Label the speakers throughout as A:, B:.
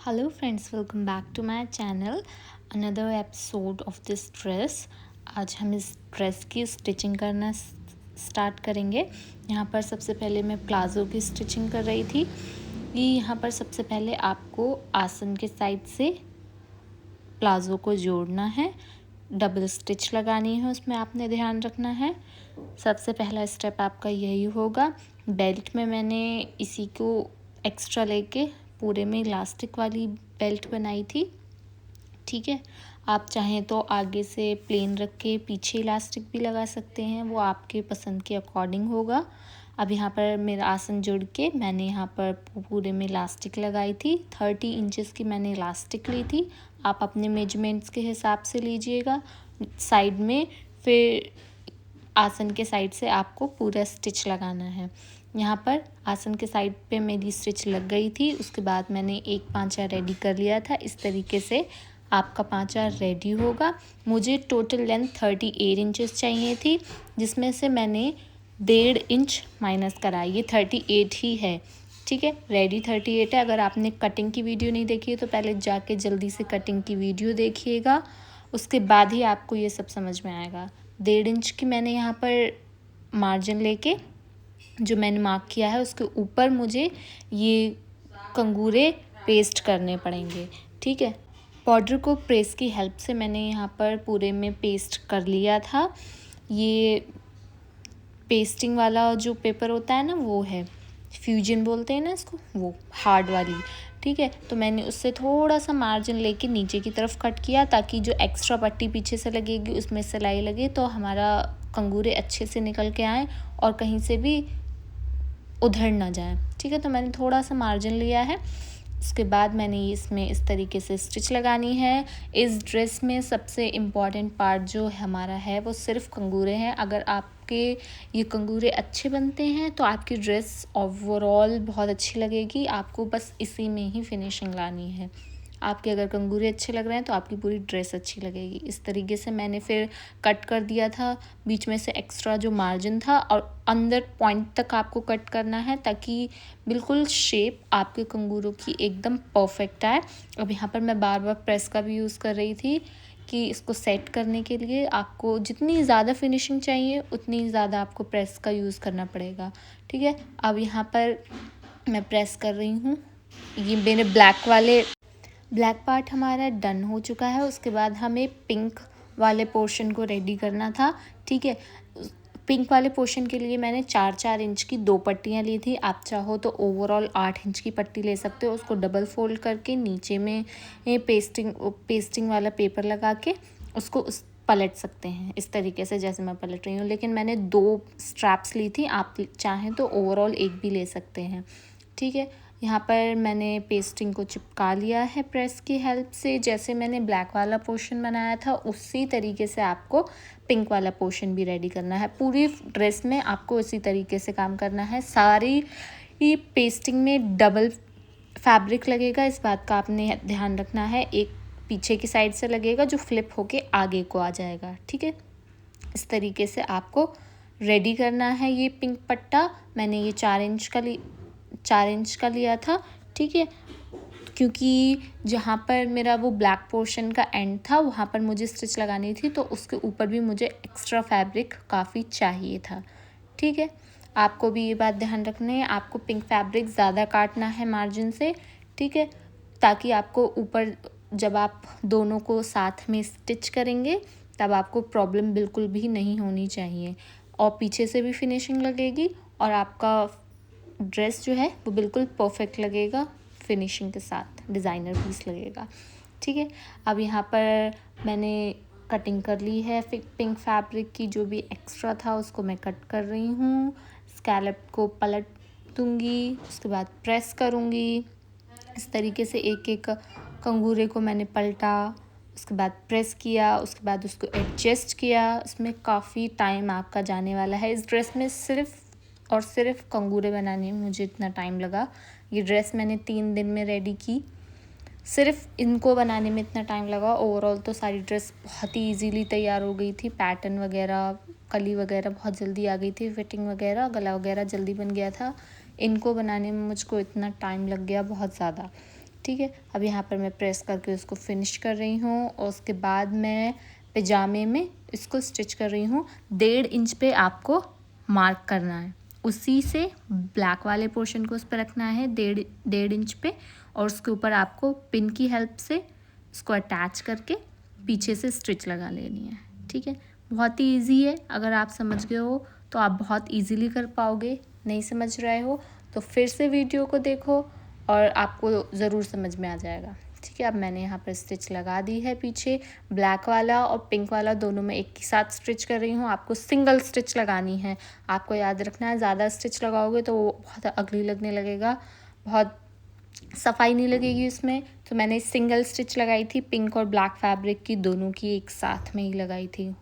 A: Hello friends, welcome back to my channel. Another episode of this dress. आज हम इस dress की stitching करना स्टार्ट करेंगे। यहाँ पर सबसे पहले मैं प्लाज़ो की स्टिचिंग कर रही थी। ये यहाँ पर सबसे पहले आपको आसन के साइड से प्लाज़ो को जोड़ना है, डबल स्टिच लगानी है, उसमें आपने ध्यान रखना है। सबसे पहला स्टेप आपका यही होगा। बेल्ट में मैंने इसी को एक्स्ट्रा लेके पूरे में इलास्टिक वाली बेल्ट बनाई थी। ठीक है, आप चाहें तो आगे से प्लेन रख के पीछे इलास्टिक भी लगा सकते हैं, वो आपके पसंद के अकॉर्डिंग होगा। अब यहाँ पर मेरा आसन जुड़ के मैंने यहाँ पर पूरे में इलास्टिक लगाई थी। 30 इंचेस की मैंने इलास्टिक ली थी। आप अपने मेजरमेंट्स के हिसाब से लीजिएगा। साइड में फिर आसन के साइड से आपको पूरा स्टिच लगाना है। यहाँ पर आसन के साइड पे मेरी स्टिच लग गई थी। उसके बाद मैंने एक पांचा रेडी कर लिया था। इस तरीके से आपका पांचा रेडी होगा। मुझे टोटल लेंथ 38 इंचेस चाहिए थी, जिसमें से मैंने 1.5 इंच माइनस करा। ये 38 ही है। ठीक है, रेडी 38 है। अगर आपने कटिंग की वीडियो नहीं देखी है तो पहले जाके जल्दी से कटिंग की वीडियो देखिएगा, उसके बाद ही आपको ये सब समझ में आएगा। 1.5 इंच की मैंने यहाँ पर मार्जिन लेके जो मैंने मार्क किया है उसके ऊपर मुझे ये कंगूरे पेस्ट करने पड़ेंगे। ठीक है, पाउडर को प्रेस की हेल्प से मैंने यहाँ पर पूरे में पेस्ट कर लिया था। ये पेस्टिंग वाला जो पेपर होता है ना, वो है फ्यूजन बोलते हैं ना इसको, वो हार्ड वाली। ठीक है, तो मैंने उससे थोड़ा सा मार्जिन लेके नीचे की तरफ कट किया, ताकि जो एक्स्ट्रा पट्टी पीछे से लगेगी उसमें सिलाई लगे तो हमारा कंगूरे अच्छे से निकल के आए और कहीं से भी उधड़ ना जाए। ठीक है, तो मैंने थोड़ा सा मार्जिन लिया है। उसके बाद मैंने इसमें इस तरीके से स्टिच लगानी है। इस ड्रेस में सबसे इम्पॉर्टेंट पार्ट जो हमारा है वो सिर्फ कंगूरे हैं। अगर आपके ये कंगूरे अच्छे बनते हैं तो आपकी ड्रेस ओवरऑल बहुत अच्छी लगेगी। आपको बस इसी में ही फिनिशिंग लानी है। आपके अगर कंगूरे अच्छे लग रहे हैं तो आपकी पूरी ड्रेस अच्छी लगेगी। इस तरीके से मैंने फिर कट कर दिया था बीच में से एक्स्ट्रा जो मार्जिन था, और अंदर पॉइंट तक आपको कट करना है ताकि बिल्कुल शेप आपके कंगूरों की एकदम परफेक्ट आए। अब यहाँ पर मैं बार बार प्रेस का भी यूज़ कर रही थी कि इसको सेट करने के लिए आपको जितनी ज़्यादा फिनिशिंग चाहिए उतनी ज़्यादा आपको प्रेस का यूज़ करना पड़ेगा। ठीक है, अब यहाँ पर मैं प्रेस कर रही हूँ। ये मेरे ब्लैक पार्ट हमारा डन हो चुका है। उसके बाद हमें पिंक वाले पोर्शन को रेडी करना था। ठीक है, पिंक वाले पोर्शन के लिए मैंने 4-4 इंच की 2 पट्टियाँ ली थी। आप चाहो तो ओवरऑल 8 इंच की पट्टी ले सकते हो। उसको डबल फोल्ड करके नीचे में पेस्टिंग वाला पेपर लगा के उसको पलट सकते हैं, इस तरीके से जैसे मैं पलट रही हूँ। लेकिन मैंने 2 स्ट्रैप्स ली थी, आप चाहें तो ओवरऑल एक भी ले सकते हैं। ठीक है, यहाँ पर मैंने पेस्टिंग को चिपका लिया है प्रेस की हेल्प से। जैसे मैंने ब्लैक वाला पोर्शन बनाया था उसी तरीके से आपको पिंक वाला पोर्शन भी रेडी करना है। पूरी ड्रेस में आपको इसी तरीके से काम करना है। सारी ये पेस्टिंग में डबल फैब्रिक लगेगा, इस बात का आपने ध्यान रखना है। एक पीछे की साइड से लगेगा जो फ्लिप होके आगे को आ जाएगा। ठीक है, इस तरीके से आपको रेडी करना है। ये पिंक पट्टा मैंने ये 4 इंच का लिया था। ठीक है, क्योंकि जहाँ पर मेरा वो ब्लैक पोर्शन का एंड था वहाँ पर मुझे स्टिच लगानी थी, तो उसके ऊपर भी मुझे एक्स्ट्रा फैब्रिक काफ़ी चाहिए था। ठीक है, आपको भी ये बात ध्यान रखनी है, आपको पिंक फैब्रिक ज़्यादा काटना है मार्जिन से। ठीक है, ताकि आपको ऊपर जब आप दोनों को साथ में स्टिच करेंगे तब आपको प्रॉब्लम बिल्कुल भी नहीं होनी चाहिए, और पीछे से भी फिनिशिंग लगेगी और आपका ड्रेस जो है वो बिल्कुल परफेक्ट लगेगा, फिनिशिंग के साथ डिज़ाइनर पीस लगेगा। ठीक है, अब यहाँ पर मैंने कटिंग कर ली है पिंक फैब्रिक की। जो भी एक्स्ट्रा था उसको मैं कट कर रही हूँ। स्कैलप को पलट दूँगी, उसके बाद प्रेस करूँगी। इस तरीके से एक एक कंगूरे को मैंने पलटा, उसके बाद प्रेस किया, उसके बाद उसको एडजस्ट किया। इसमें काफ़ी टाइम आपका जाने वाला है। इस ड्रेस में सिर्फ और सिर्फ कंगूरे बनाने में मुझे इतना टाइम लगा। ये ड्रेस मैंने 3 दिन में रेडी की, सिर्फ इनको बनाने में इतना टाइम लगा। ओवरऑल तो सारी ड्रेस बहुत ही इजीली तैयार हो गई थी। पैटर्न वगैरह, कली वगैरह बहुत जल्दी आ गई थी, फिटिंग वगैरह, गला वगैरह जल्दी बन गया था। इनको बनाने में मुझको इतना टाइम लग गया बहुत ज़्यादा। ठीक है। अब यहाँ पर मैं प्रेस करके उसको फिनिश कर रही हूँ और उसके बाद मैं पजामे में इसको स्टिच कर रही हूँ। 1.5 इंच पे आपको मार्क करना है, उसी से ब्लैक वाले पोर्शन को उस पर रखना है 1.5 इंच पे, और उसके ऊपर आपको पिन की हेल्प से इसको अटैच करके पीछे से स्टिच लगा लेनी है। ठीक है, बहुत ही ईजी है। अगर आप समझ गए हो तो आप बहुत ईजीली कर पाओगे। नहीं समझ रहे हो तो फिर से वीडियो को देखो और आपको ज़रूर समझ में आ जाएगा। ठीक है, अब मैंने यहाँ पर स्टिच लगा दी है। पीछे ब्लैक वाला और पिंक वाला दोनों में एक ही साथ स्टिच कर रही हूँ। आपको सिंगल स्टिच लगानी है, आपको याद रखना है। ज़्यादा स्टिच लगाओगे तो वो बहुत अगली लगने लगेगा, बहुत सफाई नहीं लगेगी उसमें। तो मैंने सिंगल स्टिच लगाई थी, पिंक और ब्लैक फैब्रिक की दोनों की एक साथ में ही लगाई थी।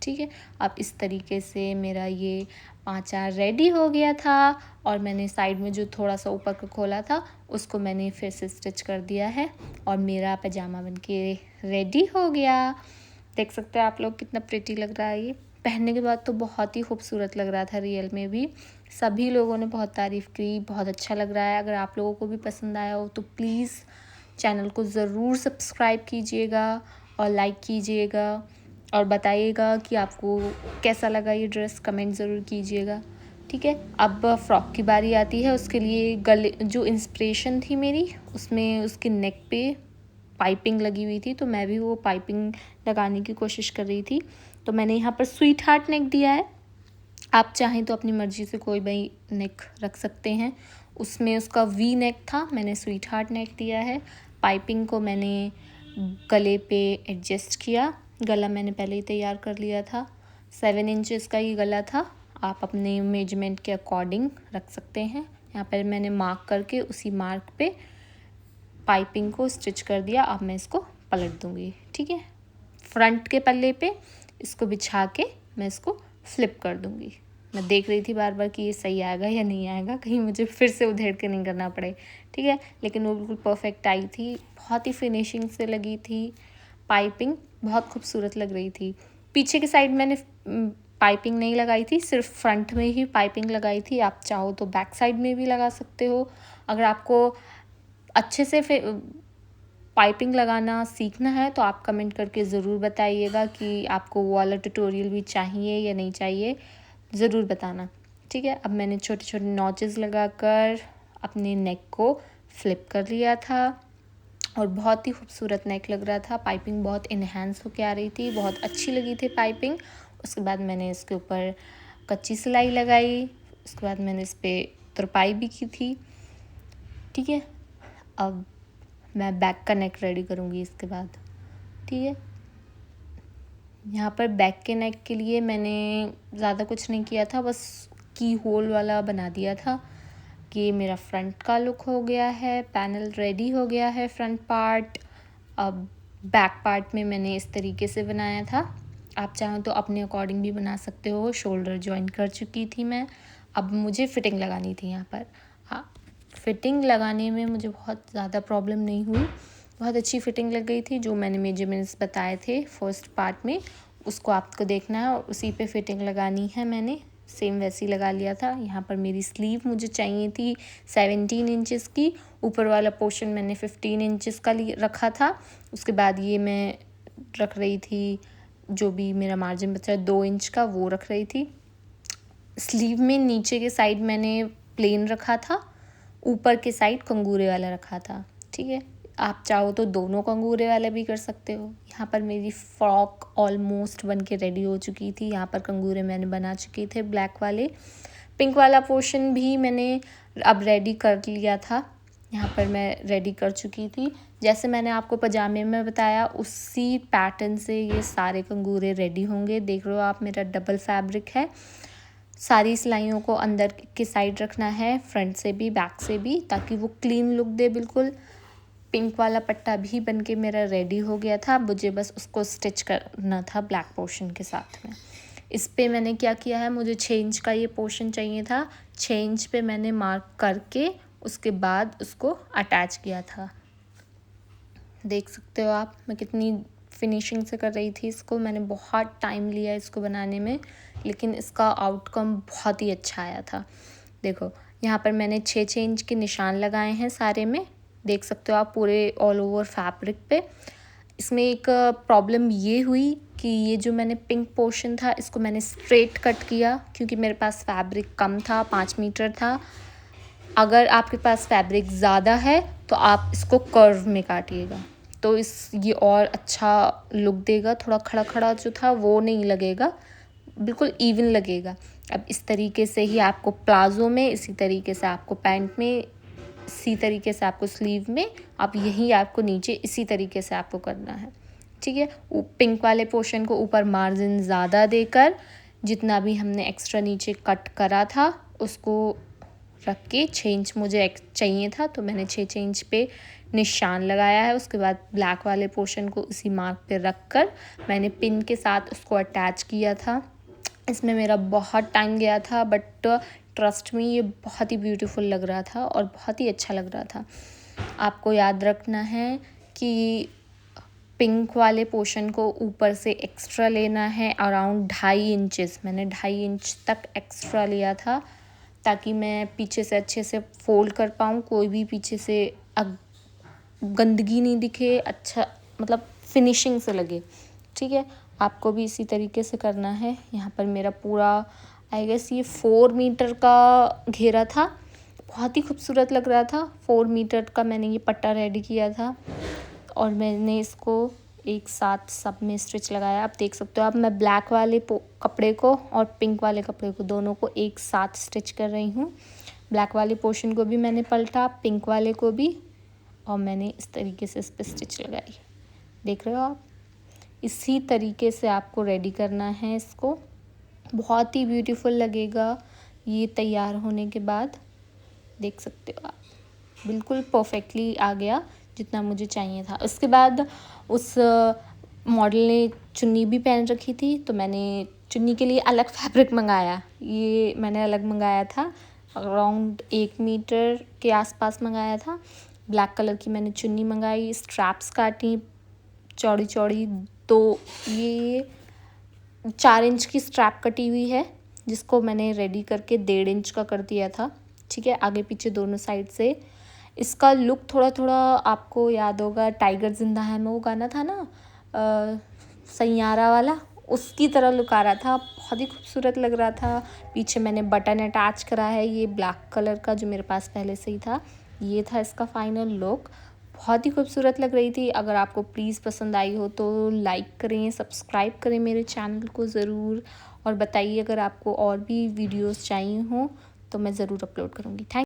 A: ठीक है, अब इस तरीके से मेरा ये पाँचा रेडी हो गया था और मैंने साइड में जो थोड़ा सा ऊपर का खोला था उसको मैंने फिर से स्टिच कर दिया है और मेरा पजामा बनके रेडी हो गया। देख सकते हैं आप लोग कितना प्रिटी लग रहा है। ये पहनने के बाद तो बहुत ही खूबसूरत लग रहा था, रियल में भी सभी लोगों ने बहुत तारीफ़ की, बहुत अच्छा लग रहा है। अगर आप लोगों को भी पसंद आया हो तो प्लीज़ चैनल को ज़रूर सब्सक्राइब कीजिएगा और लाइक कीजिएगा और बताइएगा कि आपको कैसा लगा ये ड्रेस, कमेंट ज़रूर कीजिएगा। ठीक है, अब फ्रॉक की बारी आती है। उसके लिए गले जो इंस्पिरेशन थी मेरी, उसमें उसके नेक पे पाइपिंग लगी हुई थी, तो मैं भी वो पाइपिंग लगाने की कोशिश कर रही थी। तो मैंने यहाँ पर स्वीट हार्ट नेक दिया है। आप चाहें तो अपनी मर्ज़ी से कोई भी नेक रख सकते हैं। उसमें उसका वी नेक था, मैंने स्वीट हार्ट नेक दिया है। पाइपिंग को मैंने गले पे एडजस्ट किया। गला मैंने पहले ही तैयार कर लिया था। 7 इंचेस का ये गला था, आप अपने मेजरमेंट के अकॉर्डिंग रख सकते हैं। यहाँ पर मैंने मार्क करके उसी मार्क पे पाइपिंग को स्टिच कर दिया। अब मैं इसको पलट दूँगी। ठीक है, फ्रंट के पल्ले पे इसको बिछा के मैं इसको फ्लिप कर दूँगी। मैं देख रही थी बार बार कि ये सही आएगा या नहीं आएगा, कहीं मुझे फिर से उधेड़ के नहीं करना पड़े। ठीक है, लेकिन वो बिल्कुल परफेक्ट आई थी, बहुत ही फिनिशिंग से लगी थी। पाइपिंग बहुत खूबसूरत लग रही थी। पीछे की साइड मैंने पाइपिंग नहीं लगाई थी, सिर्फ फ्रंट में ही पाइपिंग लगाई थी। आप चाहो तो बैक साइड में भी लगा सकते हो। अगर आपको अच्छे से पाइपिंग लगाना सीखना है तो आप कमेंट करके ज़रूर बताइएगा कि आपको वो वाला ट्यूटोरियल भी चाहिए या नहीं चाहिए, ज़रूर बताना। ठीक है, अब मैंने छोटे छोटे नॉचेस लगाकर अपने नेक को फ्लिप कर लिया था और बहुत ही खूबसूरत नेक लग रहा था। पाइपिंग बहुत इन्हेंस होके आ रही थी, बहुत अच्छी लगी थी पाइपिंग। उसके बाद मैंने इसके ऊपर कच्ची सिलाई लगाई, उसके बाद मैंने इस पर तुरपाई भी की थी। ठीक है, अब मैं बैक का नेक रेडी करूँगी इसके बाद। ठीक है, यहाँ पर बैक के नेक के लिए मैंने ज़्यादा कुछ नहीं किया था, बस की होल वाला बना दिया था कि मेरा फ्रंट का लुक हो गया है। पैनल रेडी हो गया है फ्रंट पार्ट। अब बैक पार्ट में मैंने इस तरीके से बनाया था, आप चाहें तो अपने अकॉर्डिंग भी बना सकते हो। शोल्डर जॉइन कर चुकी थी मैं, अब मुझे फिटिंग लगानी थी यहाँ पर। हाँ, फिटिंग लगाने में मुझे बहुत ज़्यादा प्रॉब्लम नहीं हुई, बहुत अच्छी फिटिंग लग गई थी। जो मैंने मेजरमेंट्स बताए थे फर्स्ट पार्ट में, उसको आपको देखना है और उसी पे फिटिंग लगानी है। मैंने सेम वैसी लगा लिया था। यहाँ पर मेरी स्लीव मुझे चाहिए थी 17 इंचेस की, ऊपर वाला पोर्शन मैंने 15 इंचेस का रखा था। उसके बाद ये मैं रख रही थी, जो भी मेरा मार्जिन बचा 2 इंच का, वो रख रही थी। स्लीव में नीचे के साइड मैंने प्लेन रखा था, ऊपर के साइड कंगूरे वाला रखा था। ठीक है, आप चाहो तो दोनों कंगूरे वाला भी कर सकते हो। यहाँ पर मेरी फ्रॉक ऑलमोस्ट बन के रेडी हो चुकी थी। यहाँ पर कंगूरे मैंने बना चुके थे ब्लैक वाले। पिंक वाला पोर्शन भी मैंने अब रेडी कर लिया था। यहाँ पर मैं रेडी कर चुकी थी, जैसे मैंने आपको पजामे में बताया उसी पैटर्न से ये सारे कंगूरे रेडी होंगे। देख रहे हो आप, मेरा डबल फैब्रिक है। सारी सिलाइयों को अंदर की साइड रखना है, फ्रंट से भी बैक से भी, ताकि वो क्लीन लुक दे बिल्कुल। पिंक वाला पट्टा भी बनके मेरा रेडी हो गया था, मुझे बस उसको स्टिच करना था ब्लैक पोर्शन के साथ में। इस पे मैंने क्या किया है, मुझे 6 इंच का ये पोर्शन चाहिए था, 6 इंच पे मैंने मार्क करके उसके बाद उसको अटैच किया था। देख सकते हो आप मैं कितनी फिनिशिंग से कर रही थी इसको। मैंने बहुत टाइम लिया इसको बनाने में, लेकिन इसका आउटकम बहुत ही अच्छा आया था। देखो यहाँ पर मैंने 6-6 इंच के निशान लगाए हैं सारे में। देख सकते हो आप पूरे ऑल ओवर फैब्रिक पे। इसमें एक प्रॉब्लम ये हुई कि ये जो मैंने पिंक पोर्शन था इसको मैंने स्ट्रेट कट किया, क्योंकि मेरे पास फैब्रिक कम था, 5 मीटर था। अगर आपके पास फैब्रिक ज़्यादा है तो आप इसको कर्व में काटिएगा, तो ये और अच्छा लुक देगा। थोड़ा खड़ा खड़ा जो था वो नहीं लगेगा, बिल्कुल इवन लगेगा। अब इस तरीके से ही आपको प्लाज़ो में, इसी तरीके से आपको पैंट में, इसी तरीके से आपको स्लीव में, आप यही आपको नीचे इसी तरीके से आपको करना है, ठीक है। पिंक वाले पोर्शन को ऊपर मार्जिन ज़्यादा देकर जितना भी हमने एक्स्ट्रा नीचे कट करा था उसको रख के 6 इंच मुझे चाहिए था, तो मैंने 6 इंच पे निशान लगाया है। उसके बाद ब्लैक वाले पोर्शन को उसी मार्क पे रख कर मैंने पिन के साथ उसको अटैच किया था। इसमें मेरा बहुत टाइम गया था, बट ट्रस्ट में ये बहुत ही ब्यूटीफुल लग रहा था और बहुत ही अच्छा लग रहा था। आपको याद रखना है कि पिंक वाले पोर्शन को ऊपर से एक्स्ट्रा लेना है, अराउंड 2.5 इंचेस। मैंने 2.5 इंच तक एक्स्ट्रा लिया था ताकि मैं पीछे से अच्छे से फोल्ड कर पाऊँ, कोई भी पीछे से गंदगी नहीं दिखे, अच्छा मतलब फिनिशिंग से लगे, ठीक है। आपको भी इसी तरीके से करना है। यहाँ पर मेरा पूरा आई गेस ये 4 मीटर का घेरा था, बहुत ही खूबसूरत लग रहा था। 4 मीटर का मैंने ये पट्टा रेडी किया था और मैंने इसको एक साथ सब में स्टिच लगाया। आप देख सकते हो, अब मैं ब्लैक वाले कपड़े को और पिंक वाले कपड़े को दोनों को एक साथ स्टिच कर रही हूँ। ब्लैक वाले पोर्शन को भी मैंने पलटा, पिंक वाले को भी, और मैंने इस तरीके से इस पर स्टिच लगाई। देख रहे हो आप, इसी तरीके से आपको रेडी करना है इसको। बहुत ही ब्यूटीफुल लगेगा ये तैयार होने के बाद। देख सकते हो आप, बिल्कुल परफेक्टली आ गया जितना मुझे चाहिए था। उसके बाद उस मॉडल ने चुन्नी भी पहन रखी थी, तो मैंने चुन्नी के लिए अलग फैब्रिक मंगाया। ये मैंने अलग मंगाया था, अराउंड 1 मीटर के आसपास मंगाया था। ब्लैक कलर की मैंने चुन्नी मंगाई, स्ट्रैप्स काटी चौड़ी चौड़ी, तो ये 4 इंच की स्ट्रैप कटी हुई है जिसको मैंने रेडी करके 1.5 इंच का कर दिया था, ठीक है। आगे पीछे दोनों साइड से इसका लुक थोड़ा थोड़ा आपको याद होगा, टाइगर जिंदा है में वो गाना था ना, सैयारा वाला, उसकी तरह लुक आ रहा था। बहुत ही खूबसूरत लग रहा था। पीछे मैंने बटन अटैच करा है, ये ब्लैक कलर का जो मेरे पास पहले से ही था। ये था इसका फाइनल लुक, बहुत ही खूबसूरत लग रही थी। अगर आपको प्लीज़ पसंद आई हो तो लाइक करें, सब्सक्राइब करें मेरे चैनल को ज़रूर, और बताइए अगर आपको और भी वीडियोस चाहिए हों तो मैं ज़रूर अपलोड करूँगी। थैंक